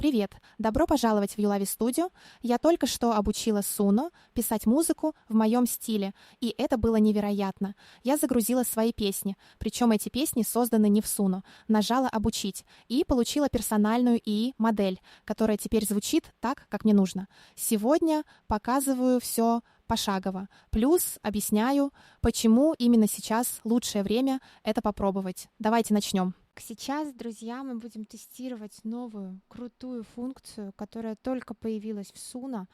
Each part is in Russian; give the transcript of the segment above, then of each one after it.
Привет! Добро пожаловать в Юлави студию. Я только что обучила Суно писать музыку в моем стиле, и это было невероятно. Я загрузила свои песни, причем эти песни созданы не в Суно. Нажала «Обучить» и получила персональную ИИ-модель, которая теперь звучит так, как мне нужно. Сегодня показываю все пошагово, плюс объясняю, почему именно сейчас лучшее время это попробовать. Давайте начнем. Сейчас, друзья, мы будем тестировать новую крутую функцию, которая только появилась в Suno.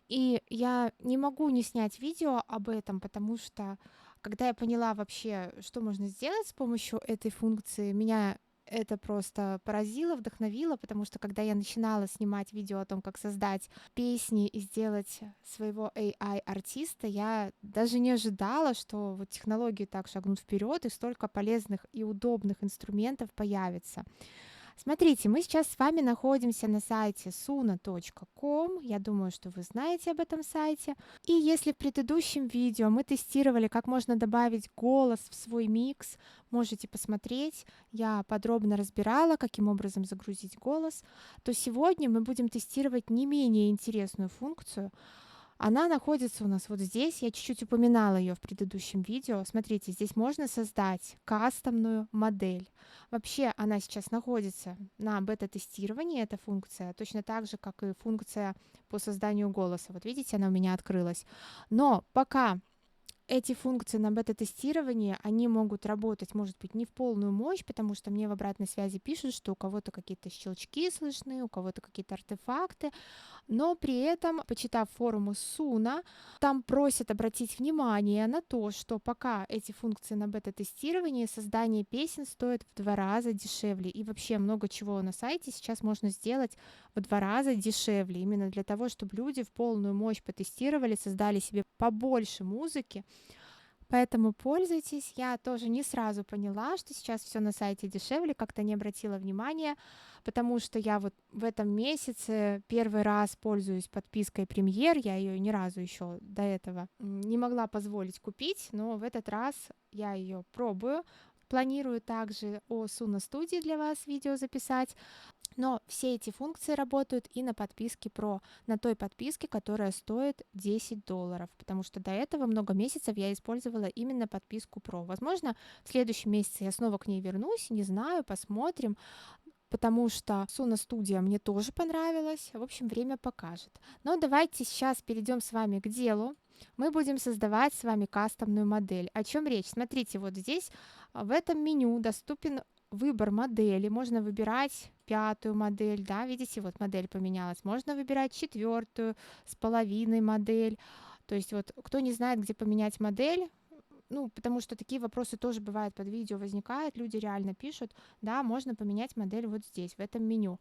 И я не могу не снять видео об этом, потому что когда я поняла вообще, что можно сделать с помощью этой функции, меня это просто поразило, вдохновило, потому что когда я начинала снимать видео о том, как создать песни и сделать своего AI-артиста, я даже не ожидала, что вот технологии так шагнут вперед и столько полезных и удобных инструментов появится. Смотрите, мы сейчас с вами находимся на сайте suno.com. Я думаю, что вы знаете об этом сайте. И если в предыдущем видео мы тестировали, как можно добавить голос в свой микс, можете посмотреть. Я подробно разбирала, каким образом загрузить голос. То сегодня мы будем тестировать не менее интересную функцию. Она находится у нас вот здесь. Я чуть-чуть упоминала ее в предыдущем видео. Смотрите, здесь можно создать кастомную модель. Вообще она сейчас находится на бета-тестировании, эта функция, точно так же, как и функция по созданию голоса. Вот видите, она у меня открылась. Но пока эти функции на бета-тестировании, они могут работать, может быть, не в полную мощь, потому что мне в обратной связи пишут, что у кого-то какие-то щелчки слышны, у кого-то какие-то артефакты, но при этом, почитав форумы Суна, там просят обратить внимание на то, что пока эти функции на бета-тестировании, создание песен стоит в 2 раза дешевле. И вообще много чего на сайте сейчас можно сделать в 2 раза дешевле, именно для того, чтобы люди в полную мощь потестировали, создали себе побольше музыки. Поэтому пользуйтесь. Я тоже не сразу поняла, что сейчас все на сайте дешевле, как-то не обратила внимания, потому что я вот в этом месяце первый раз пользуюсь подпиской Премьер. Я ее ни разу еще до этого не могла позволить купить, но в этот раз я ее пробую. Планирую также о Suno студии для вас видео записать. Но все эти функции работают и на подписке Pro, на той подписке, которая стоит $10, потому что до этого много месяцев я использовала именно подписку Pro. Возможно, в следующем месяце я снова к ней вернусь, не знаю, посмотрим, потому что Suno студия мне тоже понравилась. В общем, время покажет. Но давайте сейчас перейдем с вами к делу. Мы будем создавать с вами кастомную модель. О чем речь? Смотрите, вот здесь в этом меню доступен выбор модели. Можно выбирать 5-ю модель, да, видите, вот модель поменялась. Можно выбирать 4-ю с половиной модель. То есть вот кто не знает, где поменять модель, ну, потому что такие вопросы тоже бывают под видео возникают, люди реально пишут, да, можно поменять модель вот здесь, в этом меню.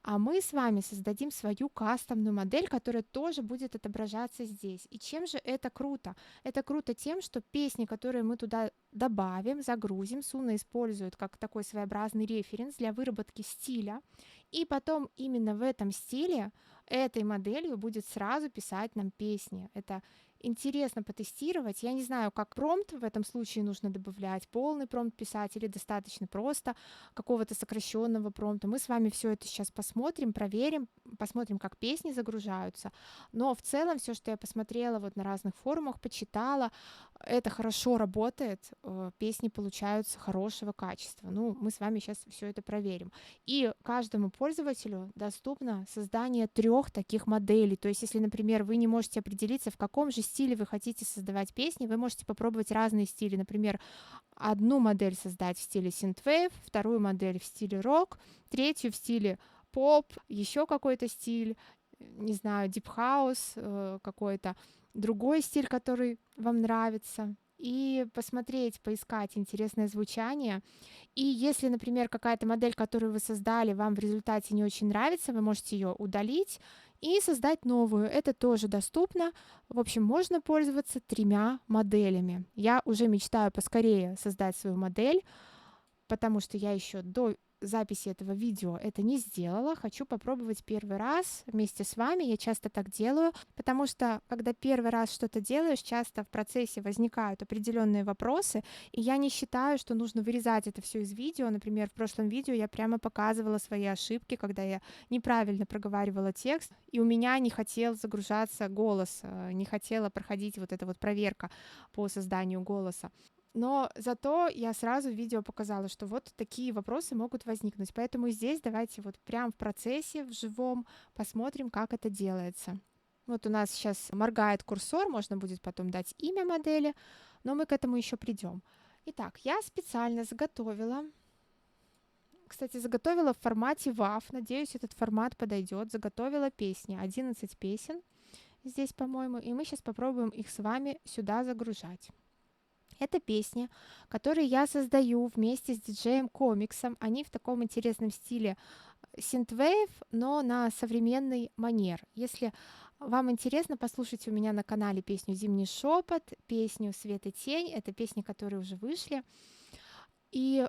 А мы с вами создадим свою кастомную модель, которая тоже будет отображаться здесь. И чем же это круто? Это круто тем, что песни, которые мы туда добавим, загрузим, Suno использует как такой своеобразный референс для выработки стиля. И потом именно в этом стиле этой моделью будет сразу писать нам песни. Это интересно потестировать. Я не знаю, как промпт в этом случае нужно добавлять, полный промпт писать или достаточно просто какого-то сокращенного промпта. Мы с вами все это сейчас посмотрим, проверим, посмотрим, как песни загружаются. Но в целом все, что я посмотрела вот на разных форумах, почитала, это хорошо работает, песни получаются хорошего качества. Ну, мы с вами сейчас все это проверим. И каждому пользователю доступно создание 3 таких моделей. То есть, если, например, вы не можете определиться, в каком же стиле вы хотите создавать песни, вы можете попробовать разные стили. Например, одну модель создать в стиле synthwave, вторую модель в стиле рок, третью в стиле поп, еще какой-то стиль, не знаю, deep house, какой-то другой стиль, который вам нравится, и посмотреть, поискать интересное звучание. И если, например, какая-то модель, которую вы создали, вам в результате не очень нравится, вы можете ее удалить и создать новую. Это тоже доступно. В общем, можно пользоваться 3 моделями. Я уже мечтаю поскорее создать свою модель, потому что я еще до записи этого видео это не сделала. Хочу попробовать первый раз вместе с вами. Я часто так делаю, потому что когда первый раз что-то делаешь, часто в процессе возникают определенные вопросы, и я не считаю, что нужно вырезать это все из видео. Например, в прошлом видео я прямо показывала свои ошибки, когда я неправильно проговаривала текст, и у меня не хотел загружаться голос, не хотела проходить вот эта вот проверка по созданию голоса. Но зато я сразу в видео показала, что вот такие вопросы могут возникнуть. Поэтому здесь давайте вот прямо в процессе, в живом, посмотрим, как это делается. Вот у нас сейчас моргает курсор, можно будет потом дать имя модели, но мы к этому еще придем. Итак, я специально заготовила, кстати, заготовила в формате WAV, надеюсь, этот формат подойдет. Заготовила песни, 11 песен здесь, по-моему, и мы сейчас попробуем их с вами сюда загружать. Это песни, которые я создаю вместе с диджеем Комиксом. Они в таком интересном стиле синтвейв, но на современный манер. Если вам интересно, послушайте у меня на канале песню «Зимний шепот», песню «Свет и тень». Это песни, которые уже вышли. И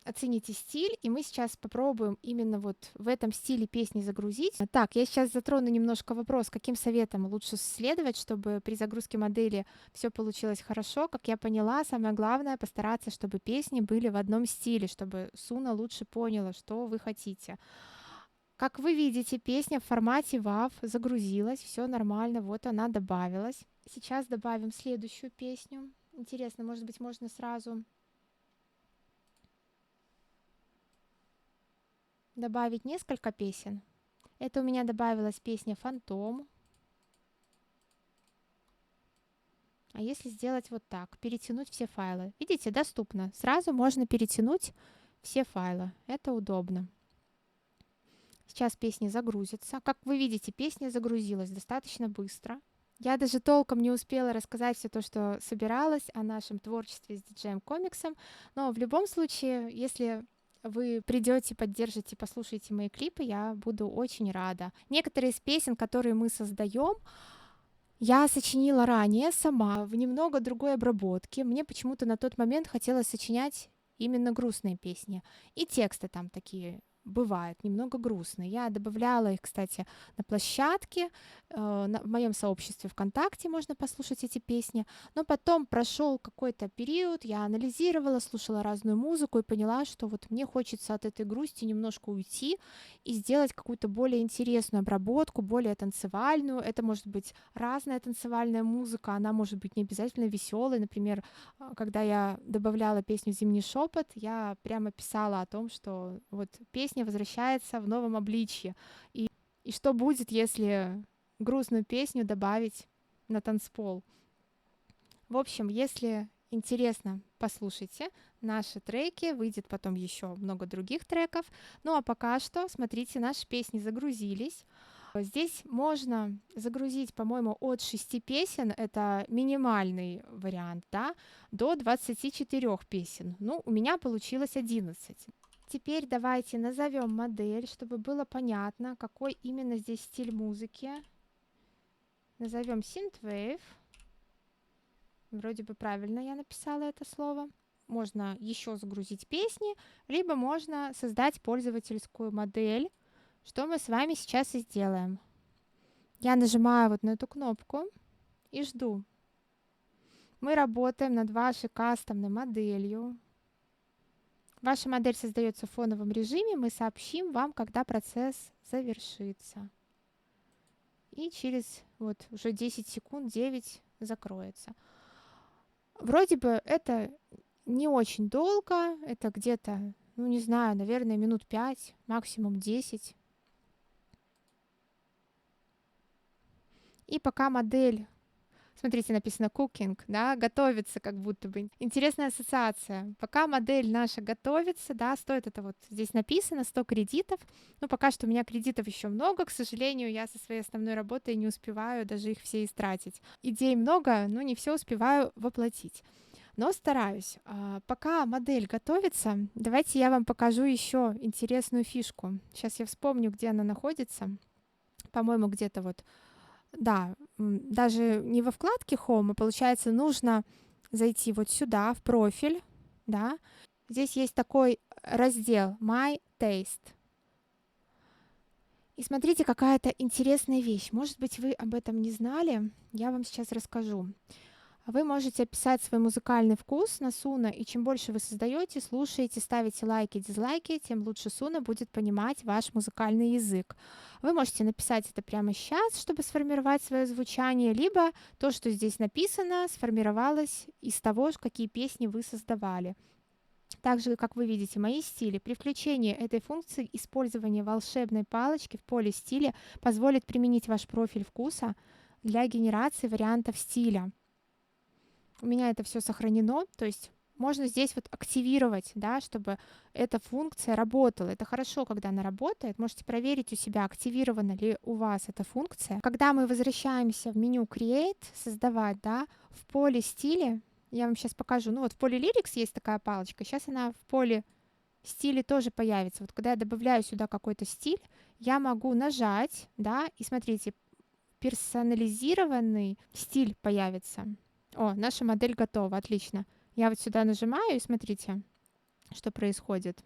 оцените стиль, и мы сейчас попробуем именно вот в этом стиле песни загрузить. Так, я сейчас затрону немножко вопрос, каким советом лучше следовать, чтобы при загрузке модели все получилось хорошо. Как я поняла, самое главное постараться, чтобы песни были в одном стиле, чтобы Суна лучше поняла, что вы хотите. Как вы видите, песня в формате WAV загрузилась, все нормально, вот она добавилась. Сейчас добавим следующую песню. Интересно, может быть, можно сразу добавить несколько песен. Это у меня добавилась песня «Фантом». А если сделать вот так, перетянуть все файлы? Видите, доступно. Сразу можно перетянуть все файлы. Это удобно. Сейчас песня загрузится. Как вы видите, песня загрузилась достаточно быстро. Я даже толком не успела рассказать все то, что собиралась о нашем творчестве с диджеем Комиксом. Но в любом случае, если вы придете, поддержите, послушаете мои клипы, я буду очень рада. Некоторые из песен, которые мы создаем, я сочинила ранее сама, в немного другой обработке. Мне почему-то на тот момент хотелось сочинять именно грустные песни. И тексты там такие бывают немного грустные. Я добавляла их, кстати, на площадке, в моем сообществе ВКонтакте можно послушать эти песни. Но потом прошел какой-то период, я анализировала, слушала разную музыку и поняла, что вот мне хочется от этой грусти немножко уйти и сделать какую-то более интересную обработку, более танцевальную. Это может быть разная танцевальная музыка, она может быть не обязательно веселой. Например, когда я добавляла песню «Зимний шепот», я прямо писала о том, что вот песня возвращается в новом обличье. И что будет, если грустную песню добавить на танцпол? В общем, если интересно, послушайте наши треки, выйдет потом еще много других треков. Ну а пока что, смотрите, наши песни загрузились. Здесь можно загрузить, по-моему, от 6 песен, это минимальный вариант, да, до 24 песен. Ну, у меня получилось 11. Теперь давайте назовем модель, чтобы было понятно, какой именно здесь стиль музыки. Назовем Synthwave. Вроде бы правильно я написала это слово. Можно еще загрузить песни, либо можно создать пользовательскую модель, что мы с вами сейчас и сделаем. Я нажимаю вот на эту кнопку и жду. Мы работаем над вашей кастомной моделью. Ваша модель создается в фоновом режиме, мы сообщим вам, когда процесс завершится. И через вот уже 10 секунд, 9 закроется. Вроде бы это не очень долго, это где-то, ну не знаю, наверное, минут 5, максимум 10. И пока модель, смотрите, написано cooking, да, готовится как будто бы. Интересная ассоциация. Пока модель наша готовится, да, стоит это вот здесь написано, 100 кредитов. Но пока что у меня кредитов еще много, к сожалению, я со своей основной работой не успеваю даже их все истратить. Идей много, но не все успеваю воплотить. Но стараюсь. Пока модель готовится, давайте я вам покажу еще интересную фишку. Сейчас я вспомню, где она находится. По-моему, где-то вот, да, даже не во вкладке Home, а получается, нужно зайти вот сюда, в профиль, да. здесь есть такой раздел My Taste. И смотрите, какая-то интересная вещь. Может быть, вы об этом не знали. Я вам сейчас расскажу. Вы можете описать свой музыкальный вкус на Суна, и чем больше вы создаете, слушаете, ставите лайки, дизлайки, тем лучше Суна будет понимать ваш музыкальный язык. Вы можете написать это прямо сейчас, чтобы сформировать свое звучание, либо то, что здесь написано, сформировалось из того, какие песни вы создавали. Также, как вы видите, мои стили. При включении этой функции использование волшебной палочки в поле стиля позволит применить ваш профиль вкуса для генерации вариантов стиля. У меня это все сохранено, то есть можно здесь вот активировать, да, чтобы эта функция работала. Это хорошо, когда она работает. Можете проверить у себя, активирована ли у вас эта функция. Когда мы возвращаемся в меню Create, создавать, да, в поле стиля, я вам сейчас покажу. Ну вот в поле Lyrics есть такая палочка. Сейчас она в поле стиля тоже появится. Вот когда я добавляю сюда какой-то стиль, я могу нажать, да, и смотрите, персонализированный стиль появится. О, наша модель готова, отлично. Я вот сюда нажимаю, и смотрите, что происходит.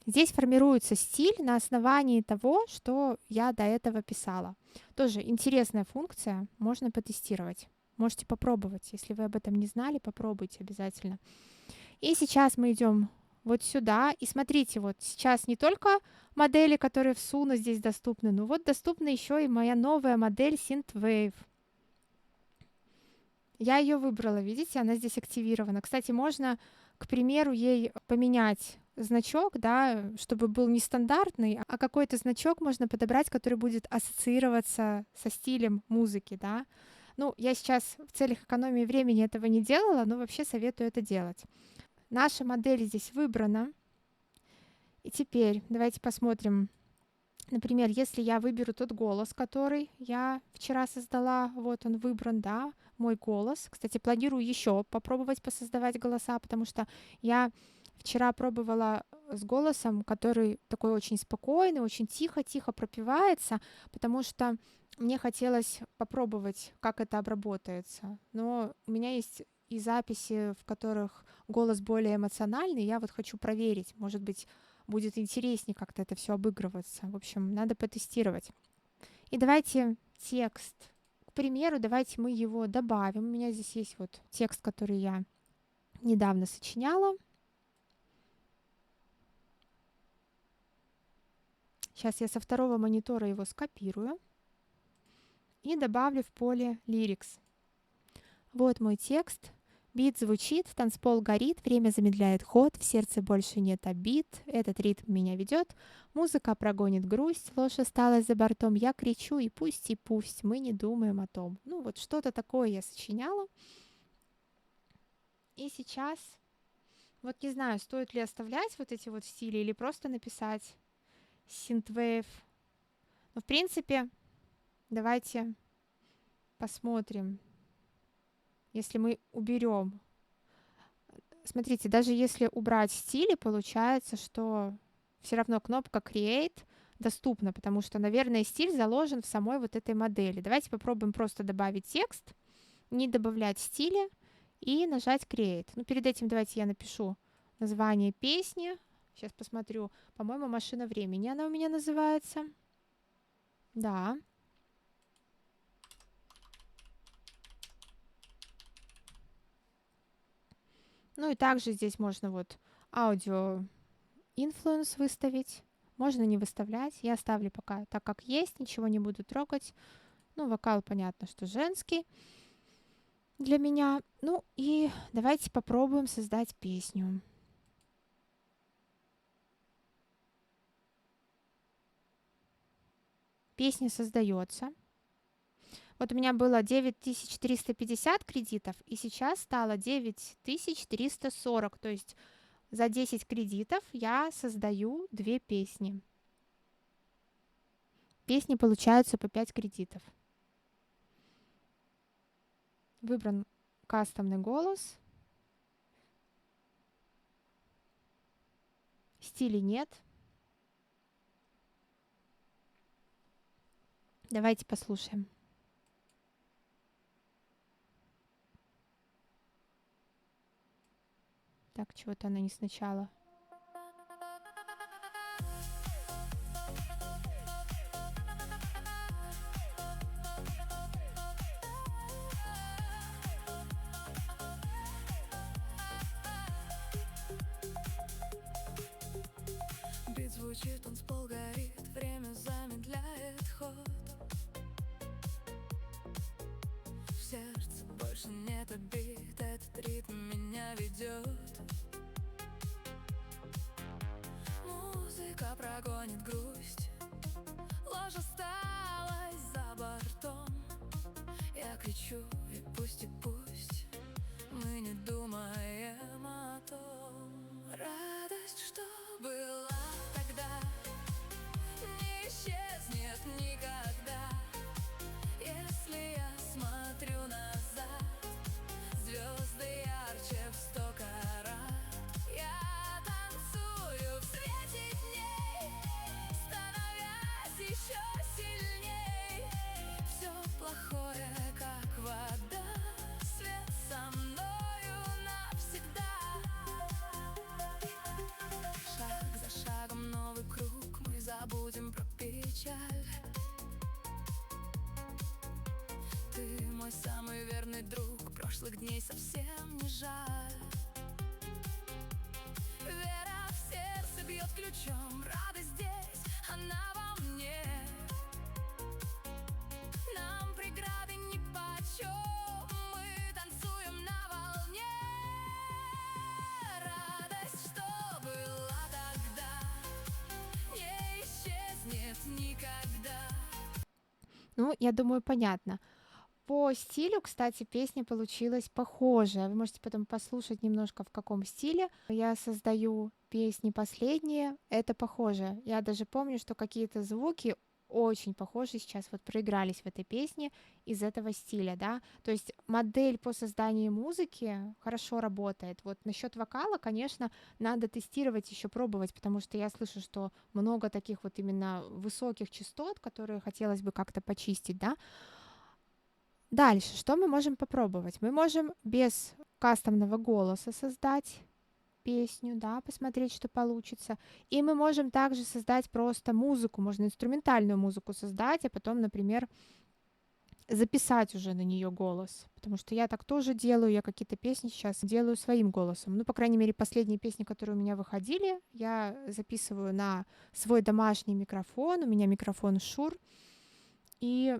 Здесь формируется стиль на основании того, что я до этого писала. Тоже интересная функция, можно потестировать. Можете попробовать. Если вы об этом не знали, попробуйте обязательно. И сейчас мы идем вот сюда. И смотрите, вот сейчас не только модели, которые в Suno здесь доступны, но вот доступна еще и моя новая модель Synthwave. Я ее выбрала, видите, она здесь активирована. Кстати, можно, к примеру, ей поменять значок, да, чтобы был не стандартный, а какой-то значок можно подобрать, который будет ассоциироваться со стилем музыки, да. Ну, я сейчас в целях экономии времени этого не делала, но вообще советую это делать. Наша модель здесь выбрана. И теперь давайте посмотрим. Например, если я выберу тот голос, который я вчера создала, вот он выбран, да, мой голос. Кстати, планирую еще попробовать посоздавать голоса, потому что я вчера пробовала с голосом, который такой очень спокойный, очень тихо-тихо пропевается, потому что мне хотелось попробовать, как это обработается. Но у меня есть и записи, в которых голос более эмоциональный. Я вот хочу проверить, может быть, будет интереснее как-то это все обыгрываться. В общем, надо потестировать. И давайте текст. К примеру, давайте мы его добавим. У меня здесь есть вот текст, который я недавно сочиняла. Сейчас я со второго монитора его скопирую и добавлю в поле Lyrics. Вот мой текст. Бит звучит, танцпол горит, время замедляет ход, в сердце больше нет обид, этот ритм меня ведет, музыка прогонит грусть, ложь осталась за бортом, я кричу, и пусть, мы не думаем о том. Ну вот что-то такое я сочиняла. И сейчас, вот не знаю, стоит ли оставлять вот эти вот стили или просто написать Synthwave. Но в принципе, давайте посмотрим. Если мы уберем, смотрите, даже если убрать стили, получается, что все равно кнопка Create доступна, потому что, наверное, стиль заложен в самой вот этой модели. Давайте попробуем просто добавить текст, не добавлять стили и нажать Create. Ну, перед этим давайте я напишу название песни. Сейчас посмотрю. По-моему, «Машина времени» она у меня называется. Да. Ну и также здесь можно вот аудио influence выставить. Можно не выставлять. Я оставлю пока так, как есть. Ничего не буду трогать. Ну, вокал, понятно, что женский для меня. Ну и давайте попробуем создать песню. Песня создается. Вот у меня было 9350 кредитов, и сейчас стало 9340. То есть за 10 кредитов я создаю 2 песни. Песни получаются по 5 кредитов. Выбран кастомный голос. Стилей нет. Давайте послушаем. Так, чего-то она не сначала. Бит звучит, танцпол горит, время замедляет ход. В сердце больше нет обид, этот ритм меня ведет. Музыка прогонит грусть, ложь осталась за бортом. Я кричу, и пусть, мы не думаем о том. Радость, что была тогда, не исчезнет никогда. Если я смотрю назад, звезды ярче в 100 карат. Я танцую в свете дней, становясь еще сильней. Все плохое, как вода, свет со мною навсегда. Шаг за шагом новый круг, мы забудем про печаль. Ты мой самый верный друг, прошлых дней совсем не жаль. Вера в сердце бьет ключом, радость здесь, она во мне. Нам преграды нипочем, мы танцуем на волне. Радость, что была тогда, не исчезнет никогда. Ну, я думаю, понятно. По стилю, кстати, песня получилась похожая. Вы можете потом послушать немножко, в каком стиле. Я создаю песни последние, это похоже. Я даже помню, что какие-то звуки очень похожи сейчас вот проигрались в этой песне из этого стиля, да. То есть модель по созданию музыки хорошо работает. Вот насчет вокала, конечно, надо тестировать, еще пробовать, потому что я слышу, что много таких вот именно высоких частот, которые хотелось бы как-то почистить, да. Дальше, что мы можем попробовать? Мы можем без кастомного голоса создать песню, да, посмотреть, что получится. И мы можем также создать просто музыку, можно инструментальную музыку создать, а потом, например, записать уже на нее голос. Потому что я так тоже делаю, я какие-то песни сейчас делаю своим голосом. Ну, по крайней мере, последние песни, которые у меня выходили, я записываю на свой домашний микрофон, у меня микрофон Shure, и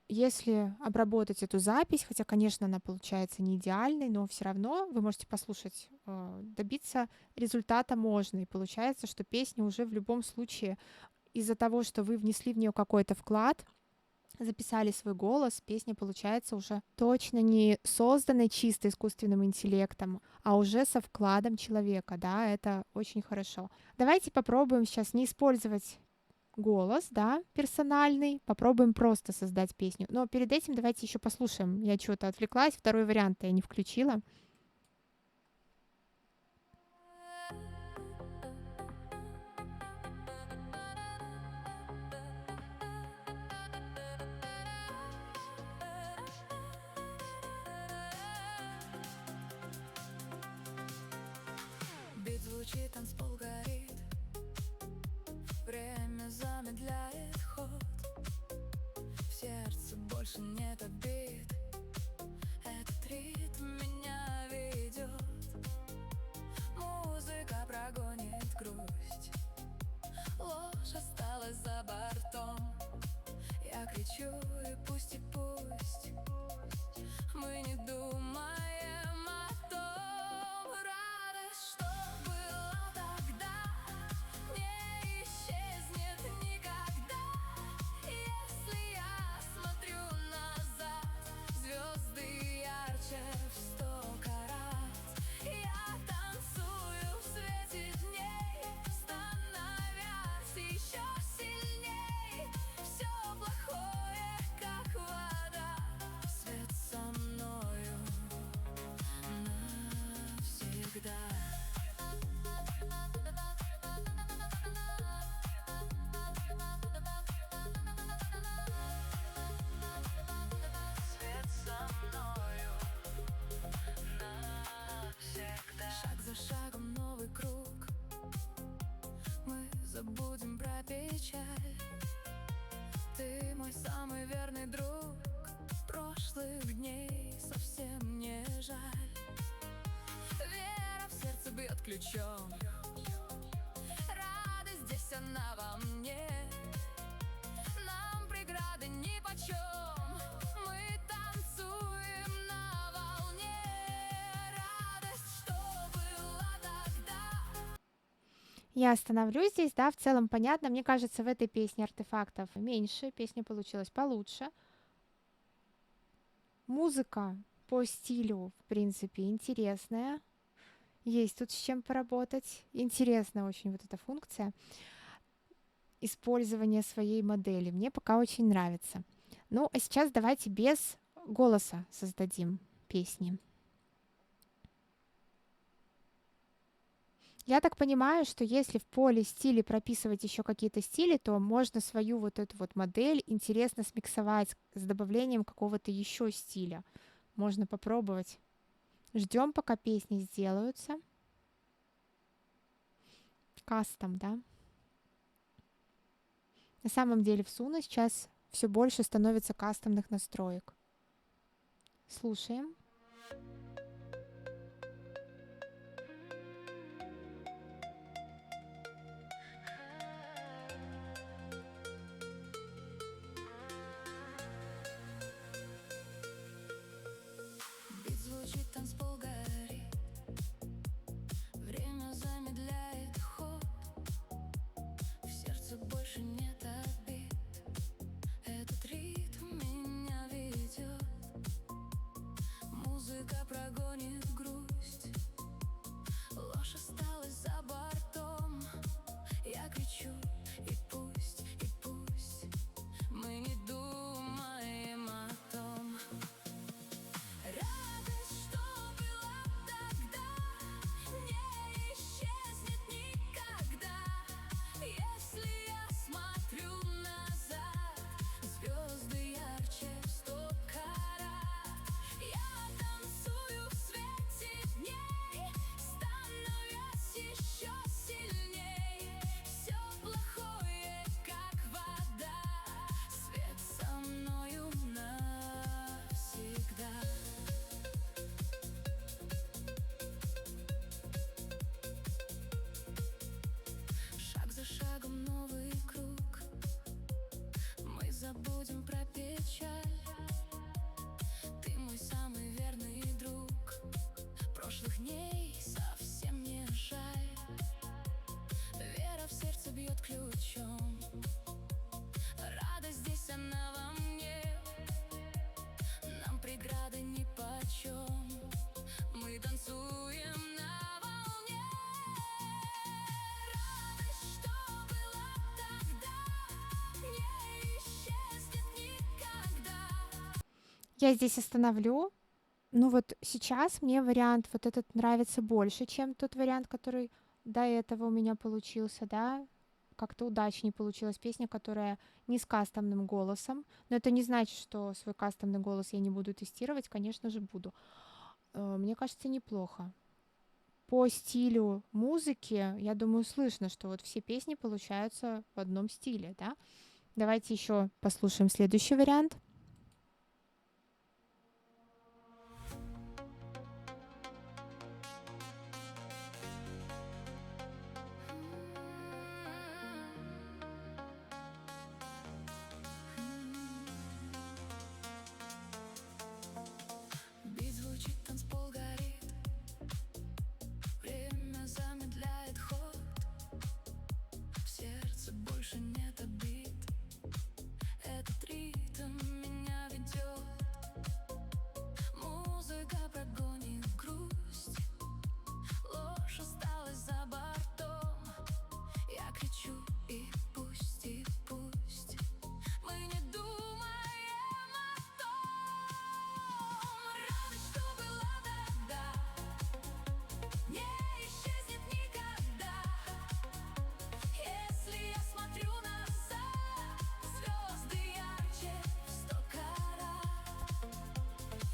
если обработать эту запись, хотя, конечно, она получается не идеальной, но все равно вы можете послушать, добиться результата можно. И получается, что песня уже в любом случае из-за того, что вы внесли в нее какой-то вклад, записали свой голос, песня получается уже точно не созданной чисто искусственным интеллектом, а уже со вкладом человека, да, это очень хорошо. Давайте попробуем сейчас не использовать голос, да, персональный. Попробуем просто создать песню. Но перед этим давайте еще послушаем. Я чего-то отвлеклась, второй вариант я не включила. Бит звучит, танцпол горит, время замедляет ход. В сердце больше нет обид, этот ритм меня ведет. Музыка прогонит грусть, ложь осталась за бортом. Я кричу, и пусть, мы не думаем о том. Радость, что была тогда, не исчезнет никогда. Если я смотрю назад, звезды ярче в 100 карат. Я танцую в свете дней, становясь еще сильней. Все плохое, как вода, свет со мною мой самый верный друг. Прошлых дней совсем не жаль. Вера в сердце бьет ключом. Радость здесь она во мне. Нам преграды нипочем. Мы танцуем на волне. Радость, что была тогда. Я остановлюсь здесь, да, в целом понятно. Мне кажется, в этой песне артефактов меньше, песня получилась получше. Музыка по стилю, в принципе, интересная. Есть тут с чем поработать. Интересная очень вот эта функция использования своей модели. Мне пока очень нравится. Ну, а сейчас давайте без голоса создадим песни. Я так понимаю, что если в поле стилей прописывать еще какие-то стили, то можно свою вот эту вот модель интересно смиксовать с добавлением какого-то еще стиля. Можно попробовать. Ждем, пока песни сделаются. Кастом, да? На самом деле в Suno сейчас все больше становится кастомных настроек. Слушаем. Бит звучит, танцпол горит. Время замедляет ход. В сердце больше нет обид. Этот ритм меня ведет. Музыка прогонит грусть. Ложь осталась за бортом. Я кричу, и пусть мы не думаем о том. Радость, что была тогда, не исчезнет никогда. Если я смотрю назад, звезды ярче в 100 карат. Я танцую в свете дней, становясь еще сильней. Все плохое, как вода, свет со мною навсегда. Шаг за шагом новый круг. Мы забудем про печаль. Ты мой самый верный друг. Прошлых дней совсем не жаль. Вера в сердце бьет ключом. Радость здесь она во мне. Нам преграды нипочем. Мы танцуем на волне. Радость, что была тогда, не исчезнет никогда. Я здесь остановлю. Ну вот сейчас мне вариант вот этот нравится больше, чем тот вариант, который до этого у меня получился, да. Как-то удачнее получилась песня, которая не с кастомным голосом. Но это не значит, что свой кастомный голос я не буду тестировать. Конечно же, буду. Мне кажется, неплохо. По стилю музыки, я думаю, слышно, что вот все песни получаются в одном стиле, да. Давайте еще послушаем следующий вариант. Бит звучит, танцпол горит. Время замедляет ход. В сердце больше нет обид. Этот ритм меня ведет. Музыка прогонит грусть. Ложь осталась за бортом. Я кричу, и пусть мы не думаем о том. Радость, что была тогда, не исчезнет никогда. Если я смотрю назад, звезды ярче в 100 карат.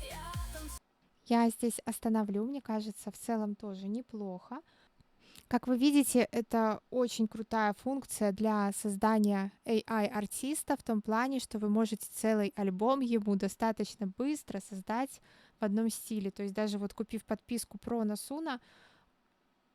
Я танцую. Я здесь остановлю, мне кажется, в целом тоже неплохо. Как вы видите, это очень крутая функция для создания AI-артиста в том плане, что вы можете целый альбом ему достаточно быстро создать в одном стиле. То есть даже вот купив подписку Pro на Suno,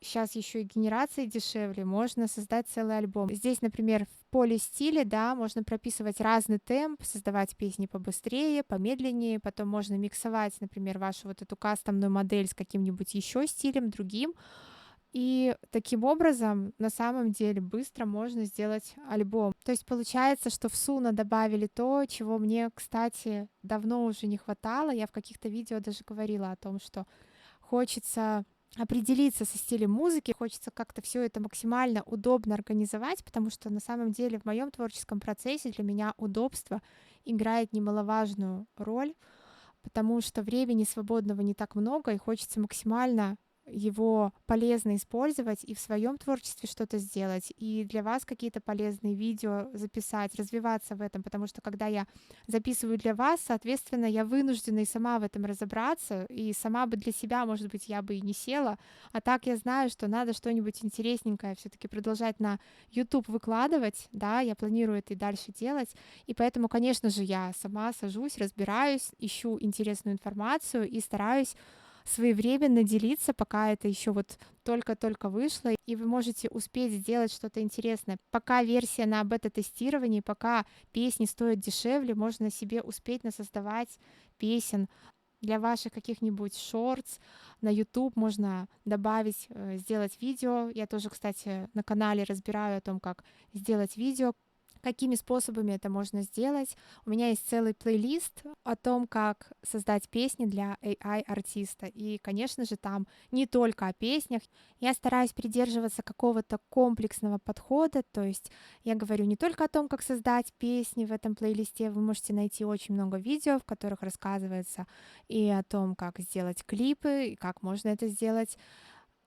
сейчас еще и генерации дешевле, можно создать целый альбом. Здесь, например, в поле стиля, да, можно прописывать разный темп, создавать песни побыстрее, помедленнее, потом можно миксовать, например, вашу вот эту кастомную модель с каким-нибудь еще стилем другим, и таким образом, на самом деле, быстро можно сделать альбом. То есть получается, что в Suno добавили то, чего мне, кстати, давно уже не хватало. Я в каких-то видео даже говорила о том, что хочется определиться со стилем музыки, хочется как-то все это максимально удобно организовать, потому что на самом деле в моем творческом процессе для меня удобство играет немаловажную роль, потому что времени свободного не так много, и хочется максимально его полезно использовать и в своем творчестве что-то сделать, и для вас какие-то полезные видео записать, развиваться в этом, потому что когда я записываю для вас, соответственно, я вынуждена и сама в этом разобраться, и сама бы для себя, может быть, я бы и не села, а так я знаю, что надо что-нибудь интересненькое все-таки продолжать на YouTube выкладывать, да, я планирую это и дальше делать, и поэтому, конечно же, я сама сажусь, разбираюсь, ищу интересную информацию и стараюсь своевременно делиться, пока это еще вот только-только вышло, и вы можете успеть сделать что-то интересное. Пока версия на бета-тестировании, пока песни стоят дешевле, можно себе успеть насоздавать песен для ваших каких-нибудь шортс на YouTube можно добавить, сделать видео. Я тоже, кстати, на канале разбираю о том, как сделать видео, какими способами это можно сделать. У меня есть целый плейлист о том, как создать песни для AI-артиста. И, конечно же, там не только о песнях. Я стараюсь придерживаться какого-то комплексного подхода, то есть я говорю не только о том, как создать песни в этом плейлисте. Вы можете найти очень много видео, в которых рассказывается и о том, как сделать клипы, и как можно это сделать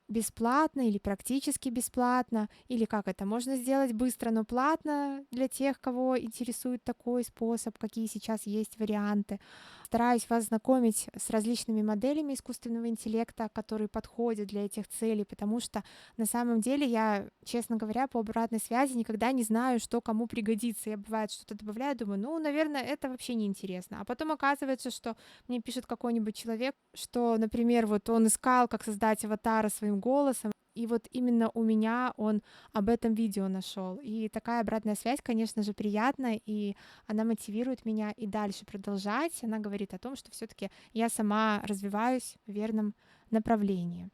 бесплатно или практически бесплатно, или как это можно сделать быстро, но платно для тех, кого интересует такой способ, какие сейчас есть варианты. Стараюсь вас знакомить с различными моделями искусственного интеллекта, которые подходят для этих целей, потому что на самом деле я, честно говоря, по обратной связи никогда не знаю, что кому пригодится. Я бывает что-то добавляю, думаю, ну, наверное, это вообще не интересно. А потом оказывается, что мне пишет какой-нибудь человек, что, например, вот он искал, как создать аватара своим голосом, и вот именно у меня он об этом видео нашел. И такая обратная связь, конечно же, приятная, и она мотивирует меня и дальше продолжать. Она говорит о том, что все-таки я сама развиваюсь в верном направлении.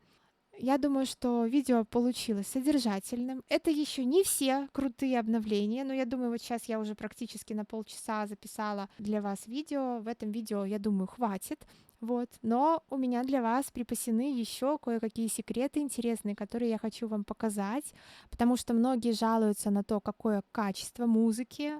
Я думаю, что видео получилось содержательным. Это еще не все крутые обновления, но я думаю, вот сейчас я уже практически на полчаса записала для вас видео. В этом видео, я думаю, хватит. Вот. Но у меня для вас припасены еще кое-какие секреты интересные, которые я хочу вам показать, потому что многие жалуются на то, какое качество музыки.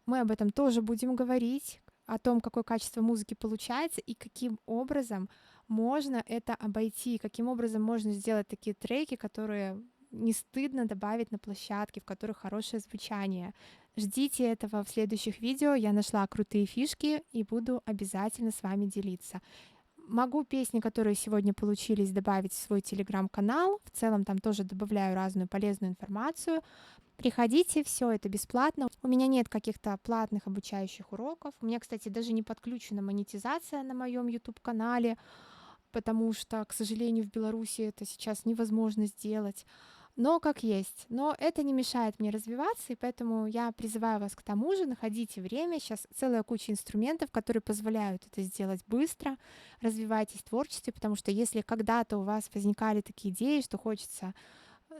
Мы об этом тоже будем говорить, о том, какое качество музыки получается и каким образом можно это обойти, каким образом можно сделать такие треки, которые не стыдно добавить на площадке, в которых хорошее звучание. Ждите этого в следующих видео. Я нашла крутые фишки и буду обязательно с вами делиться. Могу песни, которые сегодня получились, добавить в свой телеграм-канал. В целом там тоже добавляю разную полезную информацию. Приходите, все это бесплатно. У меня нет каких-то платных обучающих уроков. У меня, кстати, даже не подключена монетизация на моем YouTube-канале, потому что, к сожалению, в Беларуси это сейчас невозможно сделать. Но как есть. Но это не мешает мне развиваться, и поэтому я призываю вас к тому же, находите время. Сейчас целая куча инструментов, которые позволяют это сделать быстро. Развивайтесь в творчестве, потому что если когда-то у вас возникали такие идеи, что хочется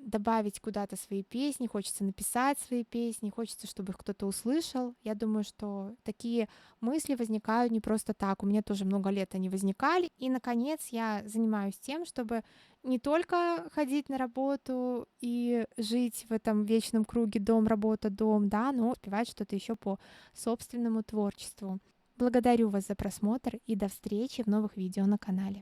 добавить куда-то свои песни, хочется написать свои песни, хочется, чтобы их кто-то услышал. Я думаю, что такие мысли возникают не просто так. У меня тоже много лет они возникали. И, наконец, я занимаюсь тем, чтобы не только ходить на работу и жить в этом вечном круге дом, работа, дом, да, но успевать что-то еще по собственному творчеству. Благодарю вас за просмотр и до встречи в новых видео на канале.